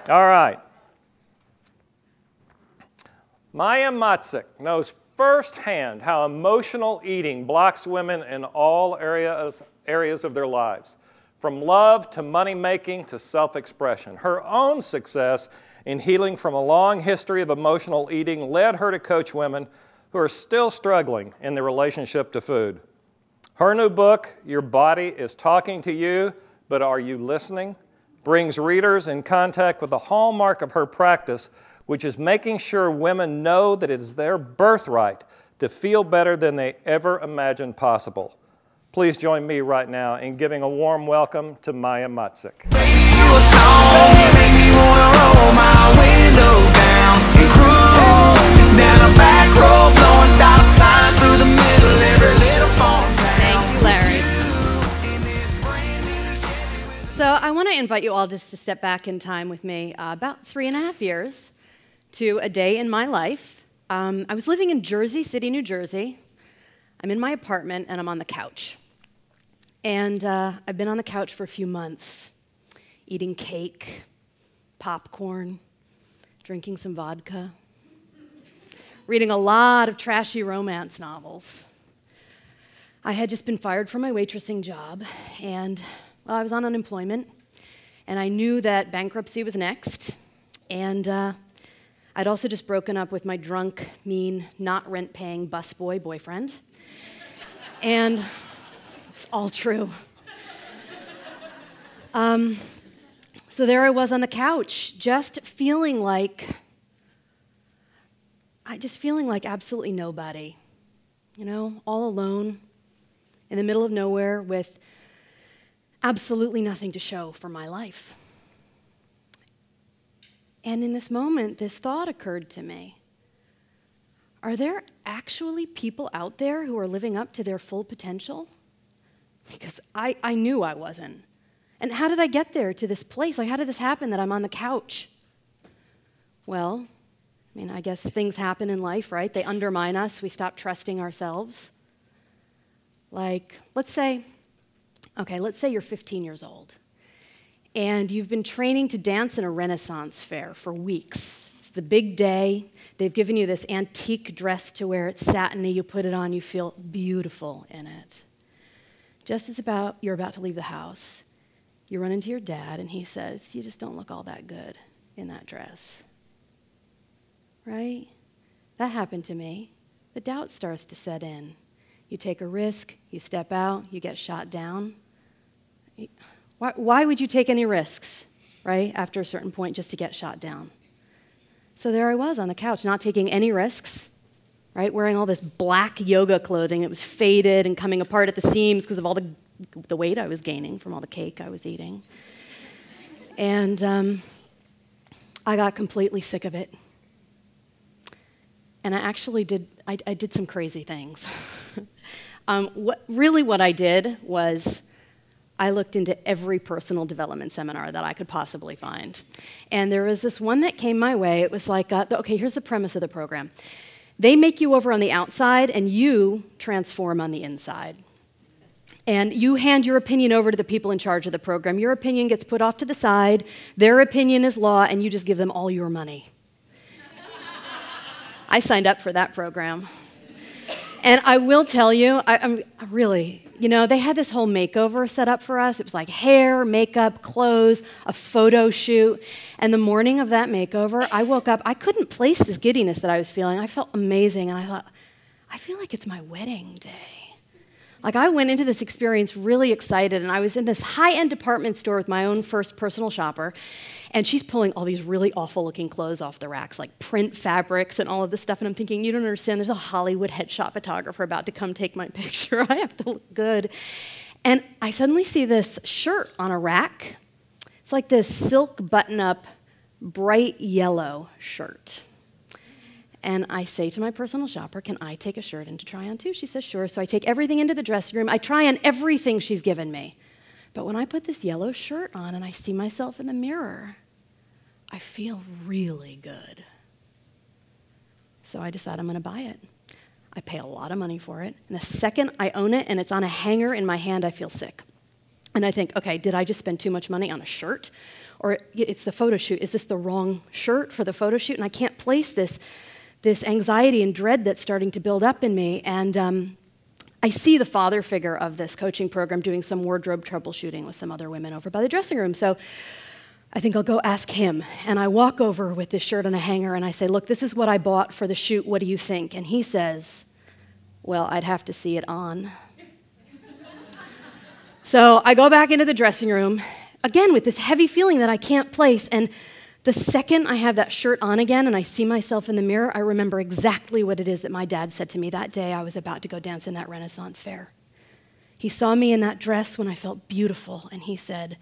All right. Maia Macek knows firsthand how emotional eating blocks women in all areas of their lives, from love to money-making to self-expression. Her own success in healing from a long history of emotional eating led her to coach women who are still struggling in their relationship to food. Her new book, Your Body is Talking to You, But Are You Listening?, brings readers in contact with the hallmark of her practice, which is making sure women know that it is their birthright to feel better than they ever imagined possible. Please join me right now in giving a warm welcome to Maia Macek. So I want to invite you all just to step back in time with me about 3.5 years to a day in my life. I was living in Jersey City, New Jersey. I'm in my apartment and I'm on the couch. And I've been on the couch for a few months, eating cake, popcorn, drinking some vodka, reading a lot of trashy romance novels. I had just been fired from my waitressing job, and well, I was on unemployment, and I knew that bankruptcy was next, and I'd also just broken up with my drunk, mean, not rent-paying busboy boyfriend, and it's all true. So there I was on the couch, just feeling like absolutely nobody, you know, all alone, in the middle of nowhere with absolutely nothing to show for my life. And in this moment, this thought occurred to me. Are there actually people out there who are living up to their full potential? Because I knew I wasn't. And how did I get there to this place? Like, how did this happen that I'm on the couch? Well, I mean, I guess things happen in life, right? They undermine us. We stop trusting ourselves. Like, let's say you're 15 years old, and you've been training to dance in a Renaissance fair for weeks. It's the big day. They've given you this antique dress to wear. It's satiny. You put it on. You feel beautiful in it. Just as you're about to leave the house, you run into your dad, and he says, "You just don't look all that good in that dress." Right? That happened to me. The doubt starts to set in. You take a risk. You step out. You get shot down. Why would you take any risks, right, after a certain point just to get shot down? So there I was on the couch, not taking any risks, right, wearing all this black yoga clothing that was faded and coming apart at the seams because of all the weight I was gaining from all the cake I was eating. And I got completely sick of it. And I actually did some crazy things. What I did was I looked into every personal development seminar that I could possibly find. And there was this one that came my way. It was like, okay, here's the premise of the program. They make you over on the outside, and you transform on the inside. And you hand your opinion over to the people in charge of the program. Your opinion gets put off to the side. Their opinion is law, and you just give them all your money. I signed up for that program. And I will tell you, I'm really, you know, they had this whole makeover set up for us. It was like hair, makeup, clothes, a photo shoot. And the morning of that makeover, I woke up, I couldn't place this giddiness that I was feeling. I felt amazing, and I thought, I feel like it's my wedding day. Like, I went into this experience really excited, and I was in this high-end department store with my own first personal shopper, and she's pulling all these really awful-looking clothes off the racks, like print fabrics and all of this stuff, and I'm thinking, you don't understand, there's a Hollywood headshot photographer about to come take my picture. I have to look good. And I suddenly see this shirt on a rack. It's like this silk button-up, bright yellow shirt. And I say to my personal shopper, can I take a shirt in to try on too? She says, sure. So I take everything into the dressing room. I try on everything she's given me. But when I put this yellow shirt on and I see myself in the mirror, I feel really good. So I decide I'm going to buy it. I pay a lot of money for it. And the second I own it and it's on a hanger in my hand, I feel sick. And I think, okay, did I just spend too much money on a shirt? Or it's the photo shoot. Is this the wrong shirt for the photo shoot? And I can't place this anxiety and dread that's starting to build up in me. And I see the father figure of this coaching program doing some wardrobe troubleshooting with some other women over by the dressing room. So I think I'll go ask him. And I walk over with this shirt on a hanger and I say, look, this is what I bought for the shoot. What do you think? And he says, well, I'd have to see it on. So I go back into the dressing room, again with this heavy feeling that I can't place. And the second I have that shirt on again and I see myself in the mirror, I remember exactly what it is that my dad said to me that day I was about to go dance in that Renaissance fair. He saw me in that dress when I felt beautiful, and he said,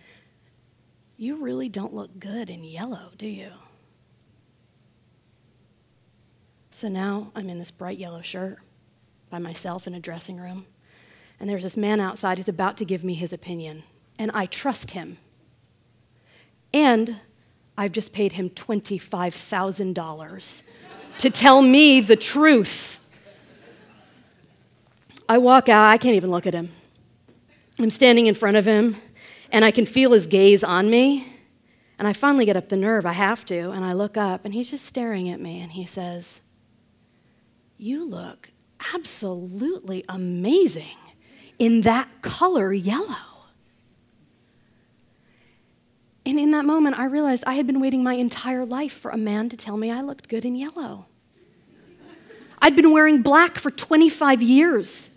you really don't look good in yellow, do you? So now I'm in this bright yellow shirt by myself in a dressing room. And there's this man outside who's about to give me his opinion. And I trust him. And I've just paid him $25,000 to tell me the truth. I walk out, I can't even look at him. I'm standing in front of him, and I can feel his gaze on me. And I finally get up the nerve, I have to, and I look up, and he's just staring at me, and he says, you look absolutely amazing in that color yellow. And in that moment, I realized I had been waiting my entire life for a man to tell me I looked good in yellow. I'd been wearing black for 25 years,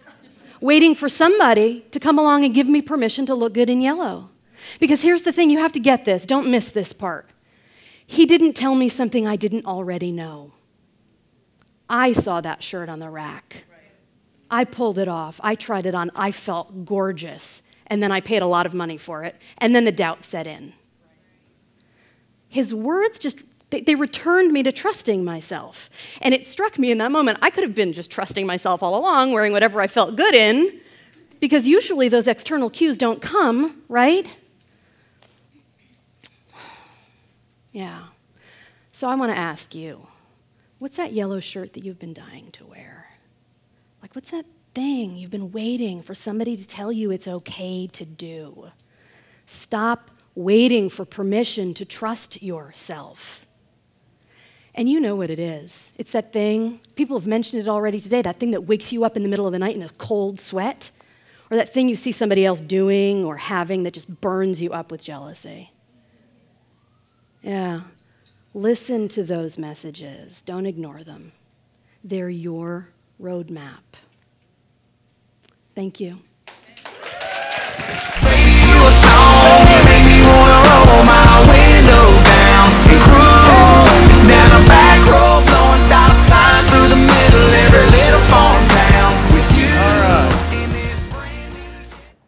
waiting for somebody to come along and give me permission to look good in yellow. Because here's the thing, you have to get this, don't miss this part. He didn't tell me something I didn't already know. I saw that shirt on the rack. I pulled it off. I tried it on. I felt gorgeous. And then I paid a lot of money for it. And then the doubt set in. His words just, they returned me to trusting myself. And it struck me in that moment, I could have been just trusting myself all along, wearing whatever I felt good in, because usually those external cues don't come, right? Yeah. So I want to ask you, what's that yellow shirt that you've been dying to wear? Like, what's that thing you've been waiting for somebody to tell you it's okay to do? Stop waiting for permission to trust yourself. And you know what it is. It's that thing, people have mentioned it already today, that thing that wakes you up in the middle of the night in this cold sweat, or that thing you see somebody else doing or having that just burns you up with jealousy. Yeah. Listen to those messages. Don't ignore them. They're your roadmap. Thank you.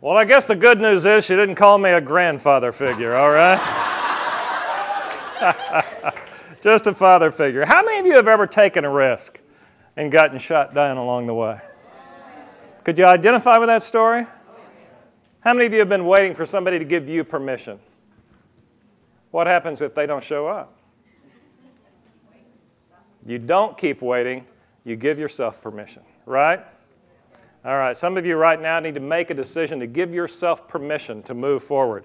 Well, I guess the good news is she didn't call me a grandfather figure, all right? Just a father figure. How many of you have ever taken a risk and gotten shot down along the way? Could you identify with that story? How many of you have been waiting for somebody to give you permission? What happens if they don't show up? You don't keep waiting. You give yourself permission, right? All right, some of you right now need to make a decision to give yourself permission to move forward.